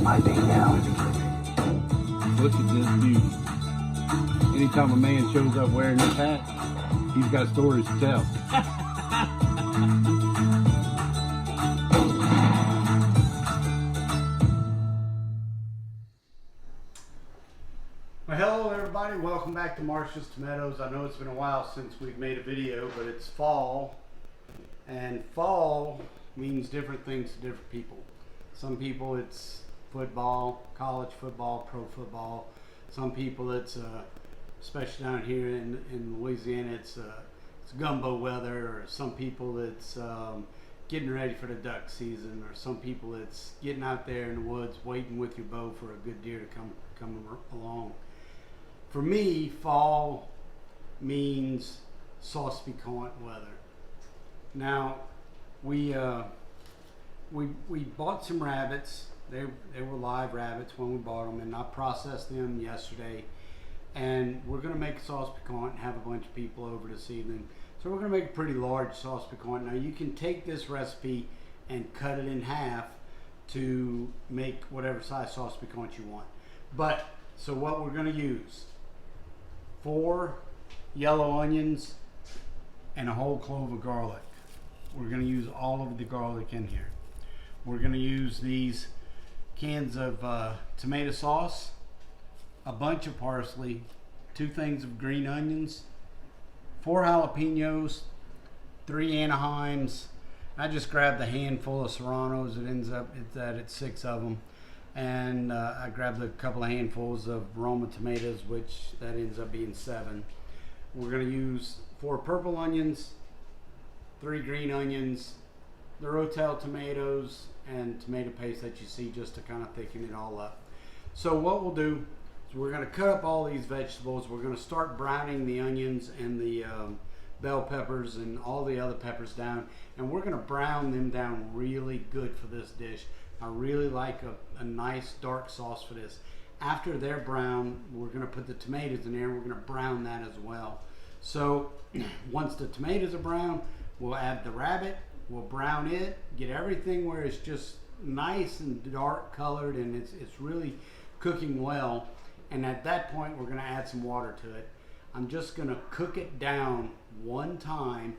piping down. Look at this beauty. Anytime a man shows up wearing this hat, he's got stories to tell. Well, hello everybody, welcome back to Marsh's Tomatoes. I know it's been a while since we've made a video, but it's fall, and fall means different things to different people. Some people it's football, college football, pro football. Some people it's, especially down here in Louisiana, it's gumbo weather, or some people it's getting ready for the duck season, or some people it's getting out there in the woods waiting with your bow for a good deer to come along. For me, fall means sauce piquante weather. Now, we bought some rabbits. They were live rabbits when we bought them, and I processed them yesterday. And we're gonna make sauce piquante and have a bunch of people over this evening. So we're gonna make a pretty large sauce piquante. Now you can take this recipe and cut it in half to make whatever size sauce piquante you want. But, so what we're gonna use: 4 yellow onions and a whole clove of garlic. We're going to use all of the garlic in here. We're going to use these cans of tomato sauce, a bunch of parsley, 2 things of green onions, 4 jalapenos, 3 Anaheims. I just grabbed a handful of serranos. It ends up that it's 6 of them. And I grabbed a couple of handfuls of Roma tomatoes, which that ends up being 7. We're going to use 4 purple onions, 3 green onions, the Rotel tomatoes, and tomato paste that you see just to kind of thicken it all up. So what we'll do is we're going to cut up all these vegetables. We're going to start browning the onions and the bell peppers and all the other peppers down, and we're going to brown them down really good for this dish. I really like a nice dark sauce for this. After they're brown, we're going to put the tomatoes in there. We're going to brown that as well. So once the tomatoes are brown, we'll add the rabbit. We'll brown it, get everything where it's just nice and dark colored and it's really cooking well. And at that point, we're going to add some water to it. I'm just going to cook it down one time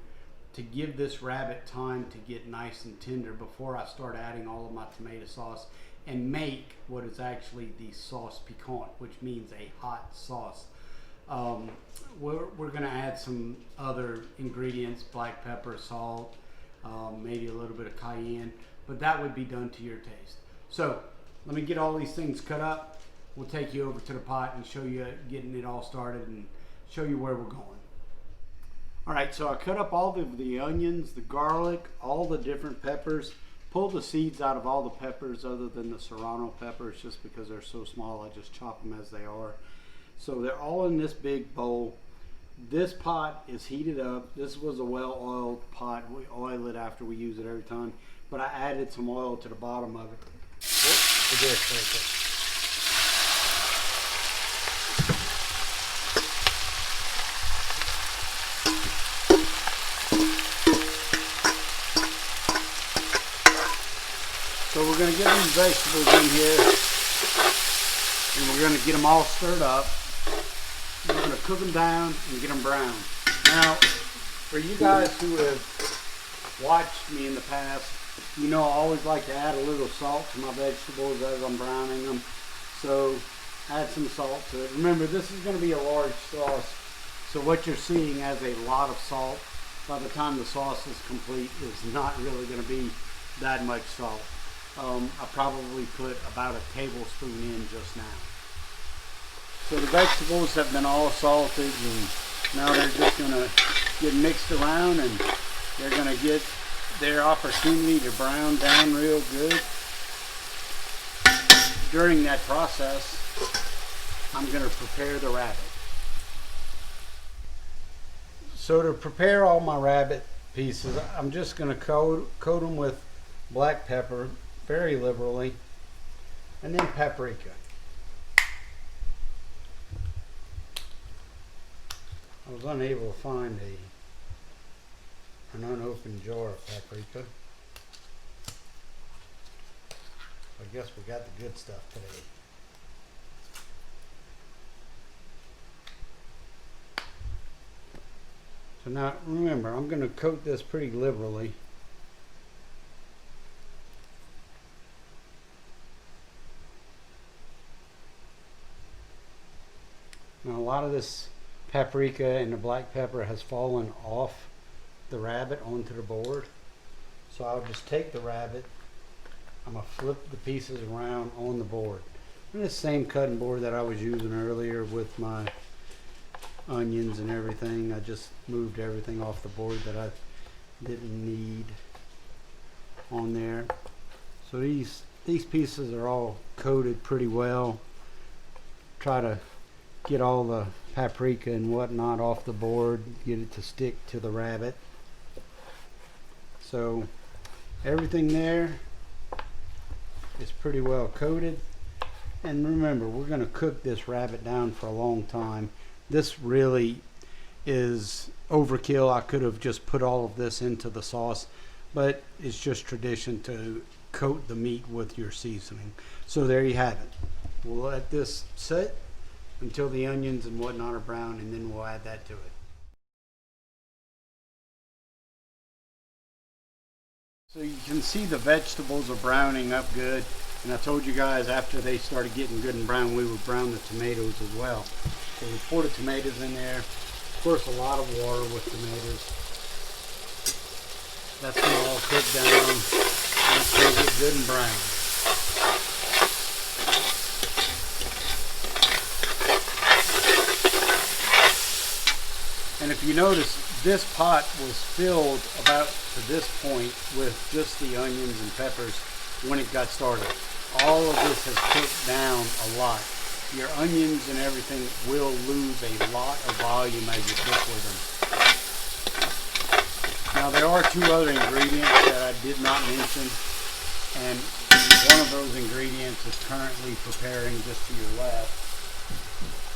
to give this rabbit time to get nice and tender before I start adding all of my tomato sauce and make what is actually the sauce piquante, which means a hot sauce. We're going to add some other ingredients: black pepper, salt, maybe a little bit of cayenne, but that would be done to your taste. So let me get all these things cut up. We'll take you over to the pot and show you getting it all started and show you where we're going. All right, so I cut up all the onions, the garlic, all the different peppers, pulled the seeds out of all the peppers other than the serrano peppers, just because they're so small. I just chop them as they are. So they're all in this big bowl. This pot is heated up. This was a well-oiled pot. We oil it after we use it every time, but I added some oil to the bottom of it. For this right there. So we're going to get these vegetables in here, and we're going to get them all stirred up. We're going to cook them down and get them brown. Now, for you guys who have watched me in the past, you know I always like to add a little salt to my vegetables as I'm browning them. So add some salt to it. Remember, this is going to be a large sauce, so what you're seeing as a lot of salt by the time the sauce is complete is not really going to be that much salt. I probably put about a tablespoon in just now. So the vegetables have been all salted, and now they're just going to get mixed around, and they're going to get their opportunity to brown down real good. During that process, I'm going to prepare the rabbit. So to prepare all my rabbit pieces, I'm just going to coat them with black pepper very liberally, and then paprika. I was unable to find an unopened jar of paprika. I guess we got the good stuff today. So now remember, I'm going to coat this pretty liberally. Now a lot of this paprika and the black pepper has fallen off the rabbit onto the board. So I'll just take the rabbit, I'm going to flip the pieces around on the board. And the same cutting board that I was using earlier with my onions and everything. I just moved everything off the board that I didn't need on there. So these pieces are all coated pretty well. Try to get all the paprika and whatnot off the board, get it to stick to the rabbit. So everything there is pretty well coated. And remember, we're going to cook this rabbit down for a long time. This really is overkill. I could have just put all of this into the sauce, but it's just tradition to coat the meat with your seasoning. So there you have it. We'll let this sit until the onions and whatnot are brown, and then we'll add that to it. So you can see the vegetables are browning up good, and I told you guys after they started getting good and brown, we would brown the tomatoes as well. So we pour the tomatoes in there. Of course, a lot of water with tomatoes. That's going to all cook down, and it's going to get good and brown. And if you notice, this pot was filled about to this point with just the onions and peppers when it got started. All of this has cooked down a lot. Your onions and everything will lose a lot of volume as you cook with them. Now there are two other ingredients that I did not mention, and one of those ingredients is currently preparing just to your left,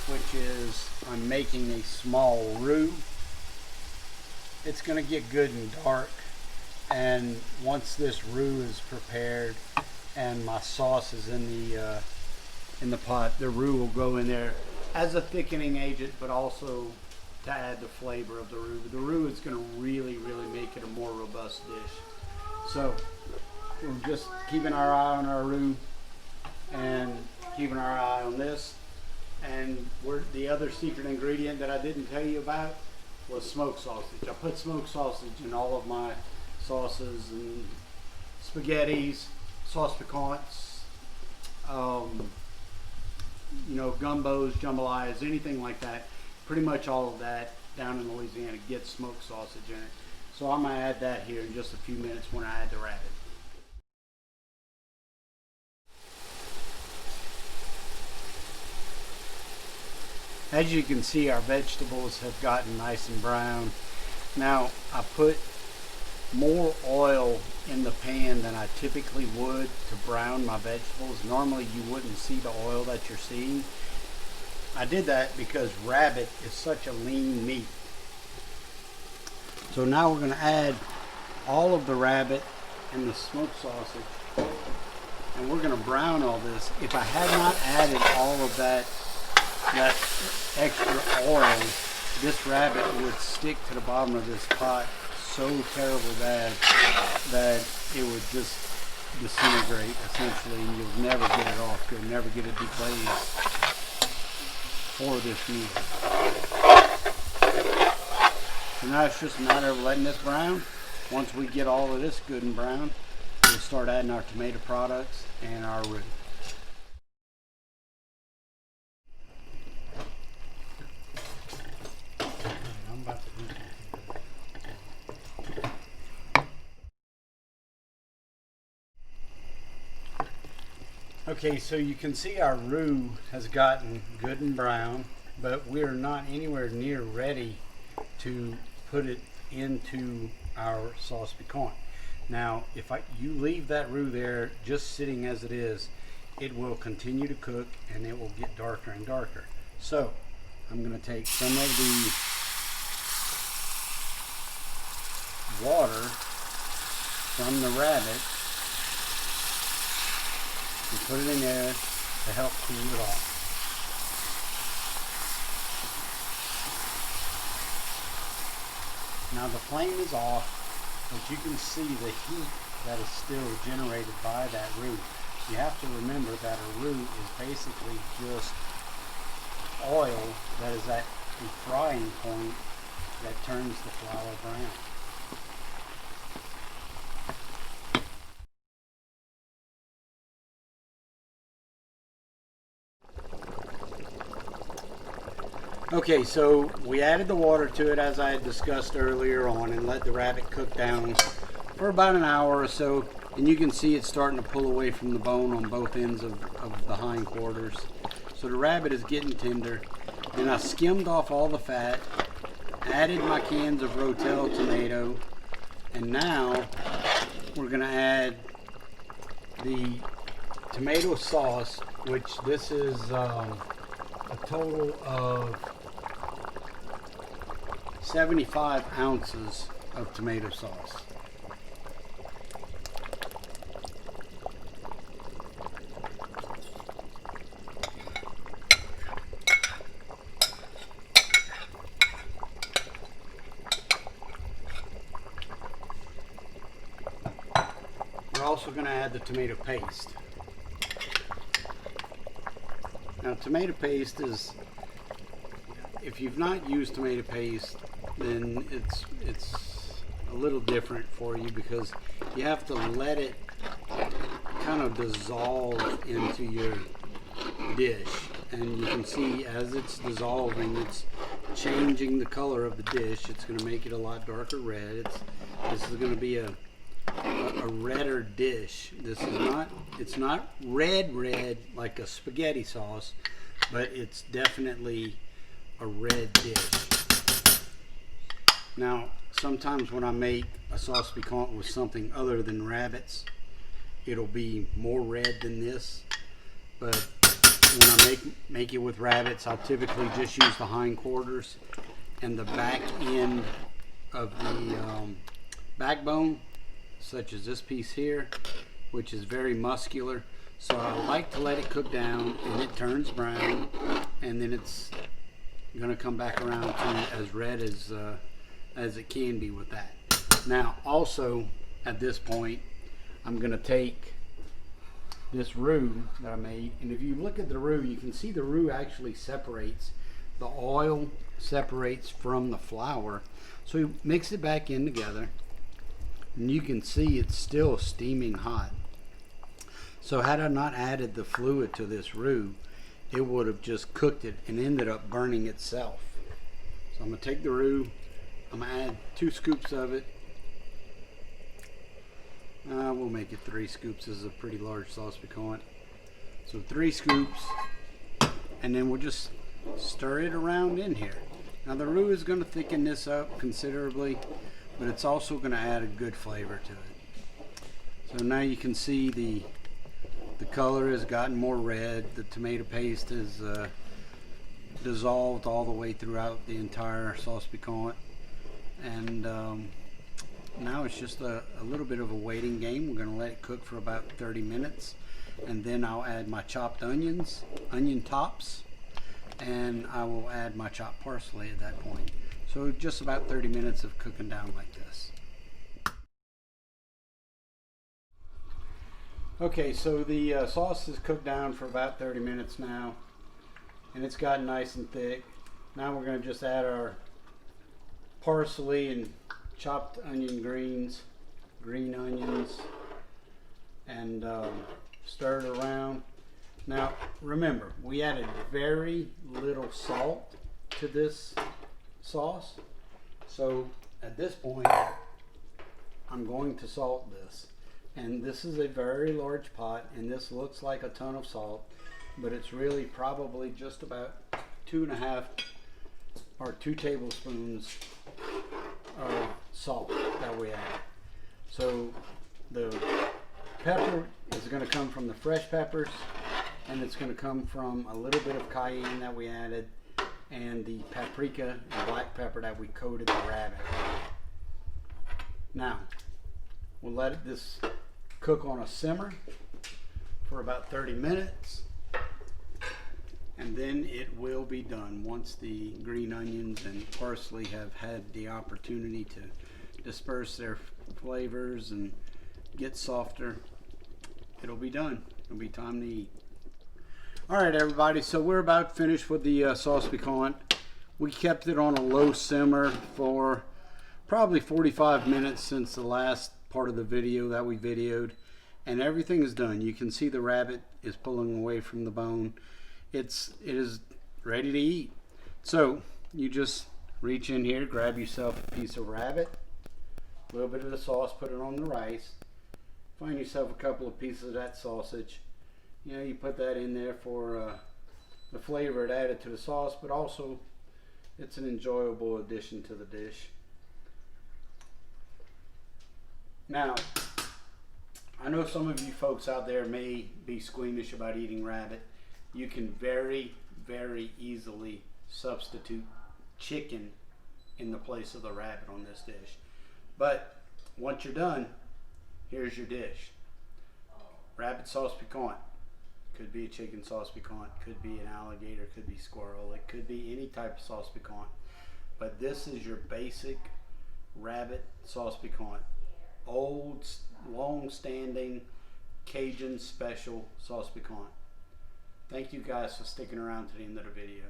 which is I'm making a small roux. It's going to get good and dark, and once this roux is prepared and my sauce is in the pot, the roux will go in there as a thickening agent, but also to add the flavor of the roux. But the roux is going to really make it a more robust dish. So we're just keeping our eye on our roux and keeping our eye on this. And the other secret ingredient that I didn't tell you about was smoked sausage. I put smoked sausage in all of my sauces and spaghettis, sauce piquantes, you know, gumbos, jambalayas, anything like that. Pretty much all of that down in Louisiana gets smoked sausage in it. So I'm going to add that here in just a few minutes when I add the rabbit. As you can see, our vegetables have gotten nice and brown. Now, I put more oil in the pan than I typically would to brown my vegetables. Normally you wouldn't see the oil that you're seeing. I did that because rabbit is such a lean meat. So now we're going to add all of the rabbit and the smoked sausage, and we're going to brown all this. If I had not added all of that extra oil, this rabbit would stick to the bottom of this pot so terrible bad that it would just disintegrate essentially, and you'll never get it off. You'll never get it deglazed for this meal. So now it's just a matter of letting this brown. Once we get all of this good and brown, we'll start adding our tomato products and our roux. Okay, so you can see our roux has gotten good and brown, but we're not anywhere near ready to put it into our sauce piquante. Now, if you leave that roux there just sitting as it is, it will continue to cook and it will get darker and darker. So, I'm going to take some of the water from the rabbit and put it in there to help cool it off. Now the flame is off, but you can see the heat that is still generated by that roux. You have to remember that a roux is basically just oil that is at the frying point that turns the flour brown. Okay, so we added the water to it as I had discussed earlier on and let the rabbit cook down for about an hour or so. And you can see it's starting to pull away from the bone on both ends of the hindquarters. So the rabbit is getting tender. And I skimmed off all the fat, added my cans of Rotel tomato, and now we're going to add the tomato sauce, which this is a total of 75 ounces of tomato sauce. We're also going to add the tomato paste. Now, tomato paste is, if you've not used tomato paste, then it's a little different for you because you have to let it kind of dissolve into your dish. And you can see as it's dissolving, it's changing the color of the dish. It's going to make it a lot darker red. This is going to be a redder dish. It's not red like a spaghetti sauce, but it's definitely a red dish. Now, sometimes when I make a sauce piquante with something other than rabbits, it'll be more red than this. But when I make it with rabbits, I'll typically just use the hindquarters and the back end of the backbone, such as this piece here, which is very muscular. So I like to let it cook down and it turns brown, and then it's gonna come back around to as red as it can be with that. Now also at this point, I'm gonna take this roux that I made, and if you look at the roux, you can see the roux actually separates. The oil separates from the flour. So you mix it back in together, and you can see it's still steaming hot. So had I not added the fluid to this roux, it would have just cooked it and ended up burning itself. So I'm going to take the roux, I'm going to add 2 scoops of it. We'll make it 3 scoops. This is a pretty large sauce piquante. So 3 scoops, and then we'll just stir it around in here. Now the roux is going to thicken this up considerably, but it's also going to add a good flavor to it. So now you can see the color has gotten more red. The tomato paste is dissolved all the way throughout the entire sauce piquante, and now it's just a little bit of a waiting game. We're going to let it cook for about 30 minutes, and then I'll add my chopped onions, onion tops, and I will add my chopped parsley at that point. So just about 30 minutes of cooking down like this. Okay, so the sauce is cooked down for about 30 minutes now, and it's gotten nice and thick. Now we're going to just add our parsley and chopped onion greens, green onions, and stir it around. Now remember, we added very little salt to this sauce, so at this point I'm going to salt this. And this is a very large pot, and this looks like a ton of salt, but it's really probably just about 2.5 or 2 tablespoons of salt that we add. So the pepper is going to come from the fresh peppers, and it's going to come from a little bit of cayenne that we added, and the paprika and black pepper that we coated the rabbit. Now we'll let this cook on a simmer for about 30 minutes. And then it will be done once the green onions and parsley have had the opportunity to disperse their flavors and get softer. It'll be done. It'll be time to eat. All right, everybody, so we're about finished with the sauce piquante. We kept it on a low simmer for probably 45 minutes since the last part of the video that we videoed, and everything is done. You can see the rabbit is pulling away from the bone. It is ready to eat. So you just reach in here, grab yourself a piece of rabbit, a little bit of the sauce, put it on the rice, find yourself a couple of pieces of that sausage. You know, you put that in there for the flavor it added to the sauce, but also it's an enjoyable addition to the dish. Now, I know some of you folks out there may be squeamish about eating rabbit. You can very, very easily substitute chicken in the place of the rabbit on this dish. But once you're done, here's your dish. Rabbit sauce piquante. Could be a chicken sauce piquante, could be an alligator, could be squirrel, it could be any type of sauce piquante. But this is your basic rabbit sauce piquante. Old, long-standing Cajun special sauce piquante. Thank you guys for sticking around to the end of the video.